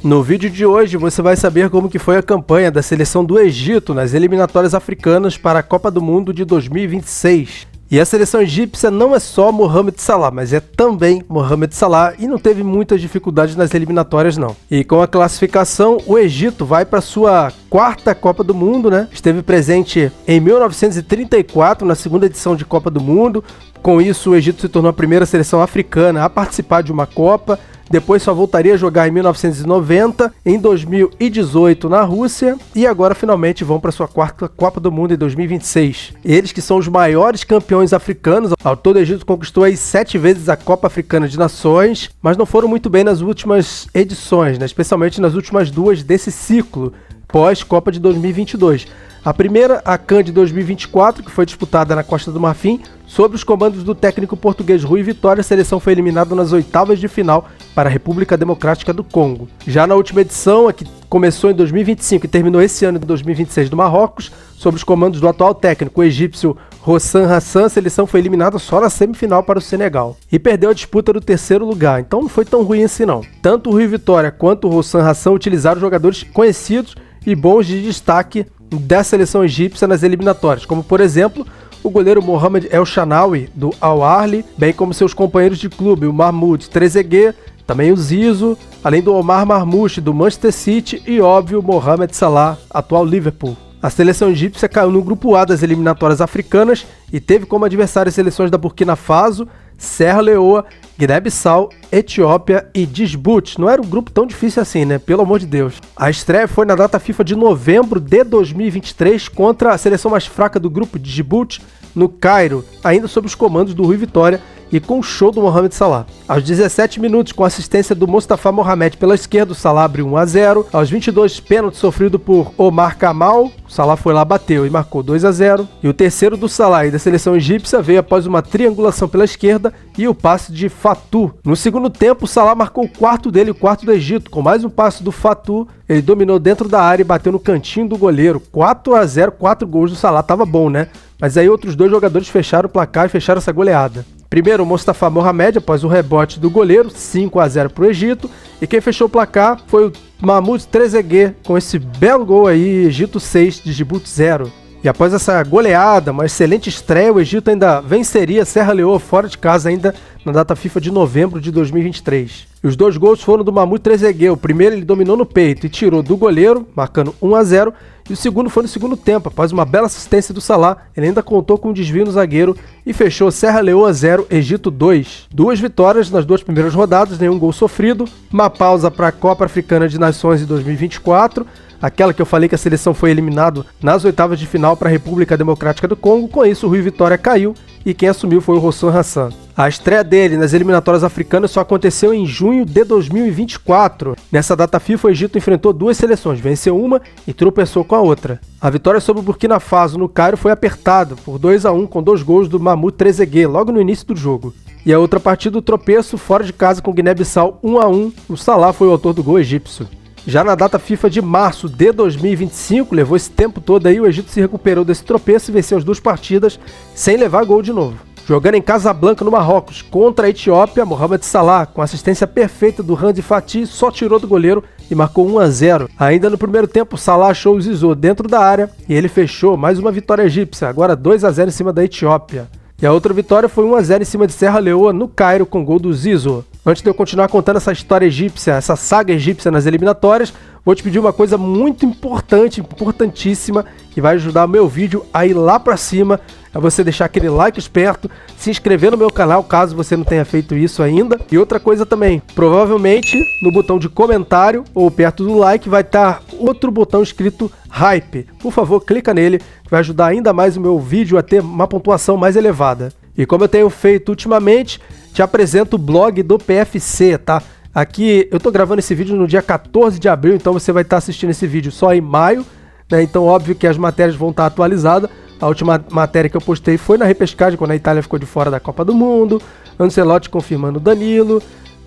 No vídeo de hoje você vai saber como que foi a campanha da seleção do Egito nas eliminatórias africanas para a Copa do Mundo de 2026. E a seleção egípcia não é só Mohamed Salah, mas é também Mohamed Salah e não teve muitas dificuldades nas eliminatórias não. E com a classificação, o Egito vai para sua quarta Copa do Mundo, né? Esteve presente em 1934 na segunda edição de Copa do Mundo. Com isso, o Egito se tornou a primeira seleção africana a participar de uma Copa. Depois só voltaria a jogar em 1990, em 2018 na Rússia e agora finalmente vão para sua quarta Copa do Mundo em 2026. Eles que são os maiores campeões africanos, ao todo o Egito conquistou aí 7 vezes a Copa Africana de Nações, mas não foram muito bem nas últimas edições, né? Especialmente nas últimas duas desse ciclo, pós-Copa de 2022. A primeira, a CAN de 2024, que foi disputada na Costa do Marfim, sob os comandos do técnico português Rui Vitória, a seleção foi eliminada nas oitavas de final para a República Democrática do Congo. Já na última edição, a que começou em 2025 e terminou esse ano de 2026 do Marrocos, sob os comandos do atual técnico, o egípcio Hossam Hassan, a seleção foi eliminada só na semifinal para o Senegal e perdeu a disputa do terceiro lugar, então não foi tão ruim assim não. Tanto o Rui Vitória quanto o Hossam Hassan utilizaram jogadores conhecidos e bons de destaque da seleção egípcia nas eliminatórias, como por exemplo o goleiro Mohamed El Shanawi do Al Ahly, bem como seus companheiros de clube, o Mahmoud Trezeguet, também o Zizou, além do Omar Marmoush do Manchester City e óbvio Mohamed Salah, atual Liverpool. A seleção egípcia caiu no grupo A das eliminatórias africanas e teve como adversário as seleções da Burkina Faso, Serra Leoa, Guiné-Bissau, Etiópia e Djibouti. Não era um grupo tão difícil assim, né? Pelo amor de Deus. A estreia foi na data FIFA de novembro de 2023 contra a seleção mais fraca do grupo, Djibouti, no Cairo, ainda sob os comandos do Rui Vitória e com o show do Mohamed Salah. Aos 17 minutos, com assistência do Mustafa Mohamed pela esquerda, o Salah abriu 1-0. Aos 22, pênalti sofrido por Omar Kamal, o Salah foi lá, bateu e marcou 2-0. E o terceiro do Salah e da seleção egípcia veio após uma triangulação pela esquerda e o passe de Fatou. No segundo tempo, o Salah marcou o quarto dele e o quarto do Egito, com mais um passe do Fatou. Ele dominou dentro da área e bateu no cantinho do goleiro. 4-0, 4 gols do Salah, tava bom, né? Mas aí outros dois jogadores fecharam o placar e fecharam essa goleada. Primeiro, o Mustafa Mohamed, após o rebote do goleiro, 5-0 para o Egito. E quem fechou o placar foi o Mahmoud Trezeguet, com esse belo gol aí, Egito 6, Djibouti 0. E após essa goleada, uma excelente estreia, o Egito ainda venceria Serra Leoa fora de casa ainda na data FIFA de novembro de 2023. E os dois gols foram do Mahmoud Trezeguet. O primeiro ele dominou no peito e tirou do goleiro, marcando 1-0. E o segundo foi no segundo tempo, após uma bela assistência do Salah, ele ainda contou com um desvio no zagueiro e fechou Serra Leoa 0, Egito 2. 2 vitórias nas 2 primeiras rodadas, nenhum gol sofrido, uma pausa para a Copa Africana de Nações em 2024, aquela que eu falei que a seleção foi eliminada nas oitavas de final para a República Democrática do Congo. Com isso, o Rui Vitória caiu e quem assumiu foi o Hossam Hassan. A estreia dele nas eliminatórias africanas só aconteceu em junho de 2024. Nessa data FIFA, o Egito enfrentou 2 seleções, venceu uma e tropeçou com a outra. A vitória sobre o Burkina Faso no Cairo foi apertada por 2-1 com 2 gols do Mahmoud Trezeguet logo no início do jogo. E a outra partida, o tropeço fora de casa com Guiné-Bissau 1-1. O Salah foi o autor do gol egípcio. Já na data FIFA de março de 2025, levou esse tempo todo aí, o Egito se recuperou desse tropeço e venceu as 2 partidas sem levar gol de novo. Jogando em Casablanca, no Marrocos, contra a Etiópia, Mohamed Salah, com assistência perfeita do Hamdi Fatih, só tirou do goleiro e marcou 1-0. Ainda no primeiro tempo, Salah achou o Zizou dentro da área e ele fechou mais uma vitória egípcia, agora 2-0 em cima da Etiópia. E a outra vitória foi 1-0 em cima de Serra Leoa, no Cairo, com gol do Zizou. Antes de eu continuar contando essa história egípcia, essa saga egípcia nas eliminatórias, vou te pedir uma coisa muito importante, importantíssima, que vai ajudar o meu vídeo a ir lá pra cima. É você deixar aquele like esperto, se inscrever no meu canal, caso você não tenha feito isso ainda. E outra coisa também, provavelmente no botão de comentário ou perto do like vai estar outro botão escrito Hype. Por favor, clica nele, que vai ajudar ainda mais o meu vídeo a ter uma pontuação mais elevada. E como eu tenho feito ultimamente, te apresento o blog do PFC, tá? Aqui eu tô gravando esse vídeo no dia 14 de abril, então você vai estar assistindo esse vídeo só em maio, né? Então óbvio que as matérias vão estar atualizadas. A última matéria que eu postei foi na repescagem, quando a Itália ficou de fora da Copa do Mundo, Ancelotti confirmando o Danilo,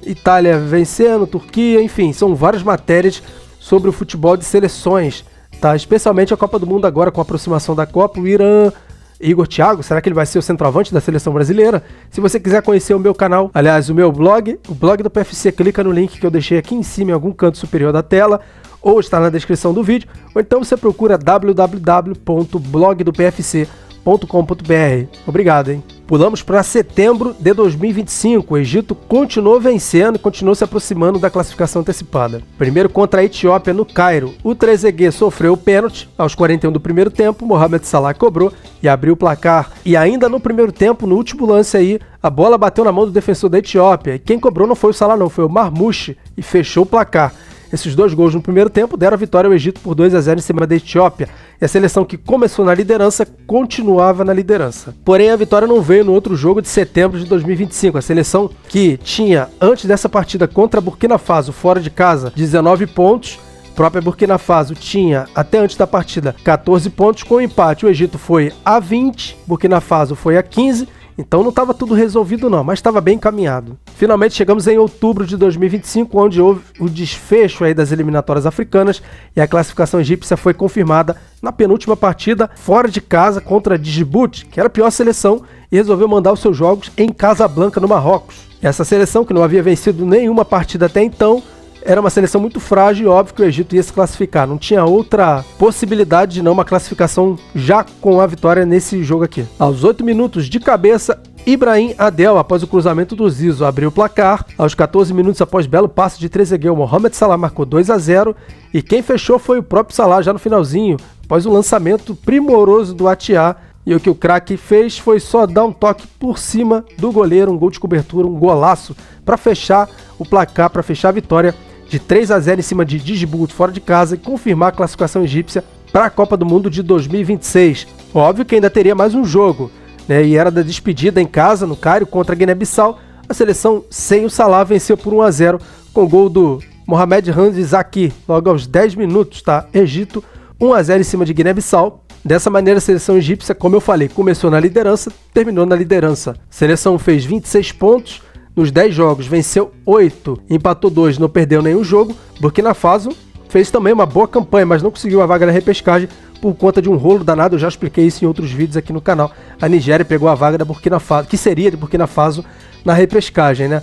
Itália vencendo, Turquia, enfim, são várias matérias sobre o futebol de seleções, tá? Especialmente a Copa do Mundo agora, com a aproximação da Copa, o Irã, Igor Thiago, será que ele vai ser o centroavante da seleção brasileira? Se você quiser conhecer o meu canal, aliás, o meu blog, o blog do PFC, clica no link que eu deixei aqui em cima, em algum canto superior da tela, ou está na descrição do vídeo, ou então você procura www.blogdopfc.com.br. Obrigado, hein? Pulamos para setembro de 2025. O Egito continuou vencendo e continuou se aproximando da classificação antecipada. Primeiro contra a Etiópia no Cairo. O Trezeguet sofreu o pênalti aos 41 do primeiro tempo. Mohamed Salah cobrou e abriu o placar. E ainda no primeiro tempo, no último lance aí, a bola bateu na mão do defensor da Etiópia. E quem cobrou não foi o Salah não, foi o Marmoush e fechou o placar. Esses 2 gols no primeiro tempo deram a vitória ao Egito por 2-0 em cima da Etiópia. E a seleção que começou na liderança continuava na liderança. Porém, a vitória não veio no outro jogo de setembro de 2025. A seleção que tinha, antes dessa partida contra a Burkina Faso, fora de casa, 19 pontos. A própria Burkina Faso tinha, até antes da partida, 14 pontos. Com o empate, o Egito foi a 20, Burkina Faso foi a 15. Então não estava tudo resolvido não, mas estava bem encaminhado. Finalmente chegamos em outubro de 2025, onde houve o desfecho aí das eliminatórias africanas e a classificação egípcia foi confirmada na penúltima partida fora de casa contra Djibouti, que era a pior seleção, e resolveu mandar os seus jogos em Casablanca, no Marrocos. Essa seleção, que não havia vencido nenhuma partida até então, era uma seleção muito frágil e óbvio que o Egito ia se classificar. Não tinha outra possibilidade de não uma classificação já com a vitória nesse jogo aqui. Aos 8 minutos de cabeça, Ibrahim Adel, após o cruzamento do Zizo, abriu o placar. Aos 14 minutos após belo passe de Trezeguet, o Mohamed Salah marcou 2-0. E quem fechou foi o próprio Salah já no finalzinho, após o lançamento primoroso do Atiá. E o que o craque fez foi só dar um toque por cima do goleiro, um gol de cobertura, um golaço, para fechar o placar, para fechar a vitória de 3-0 em cima de Djibouti fora de casa e confirmar a classificação egípcia para a Copa do Mundo de 2026. Óbvio que ainda teria mais um jogo, né? E era da despedida em casa, no Cairo, contra a Guiné-Bissau. A seleção sem o Salah venceu por 1-0 com o gol do Mohamed Hamdi Zaki, logo aos 10 minutos, tá? Egito 1-0 em cima de Guiné-Bissau. Dessa maneira, a seleção egípcia, como eu falei, começou na liderança, terminou na liderança. A seleção fez 26 pontos, nos 10 jogos venceu 8, empatou 2, não perdeu nenhum jogo. Burkina Faso fez também uma boa campanha, mas não conseguiu a vaga na repescagem por conta de um rolo danado. Eu já expliquei isso em outros vídeos aqui no canal. A Nigéria pegou a vaga da Burkina Faso, que seria de Burkina Faso, na repescagem, né?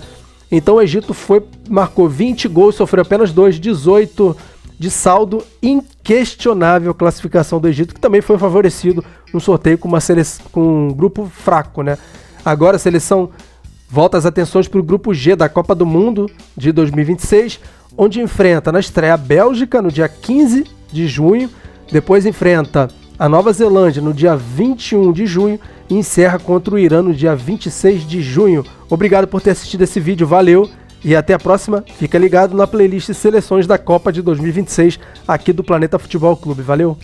Então o Egito marcou 20 gols, sofreu apenas 2, 18 de saldo. Inquestionável classificação do Egito, que também foi favorecido no sorteio com um grupo fraco, né? Agora a seleção volta as atenções para o grupo G da Copa do Mundo de 2026, onde enfrenta na estreia a Bélgica no dia 15 de junho, depois enfrenta a Nova Zelândia no dia 21 de junho e encerra contra o Irã no dia 26 de junho. Obrigado por ter assistido esse vídeo, valeu e até a próxima. Fica ligado na playlist Seleções da Copa de 2026 aqui do Planeta Futebol Clube, valeu!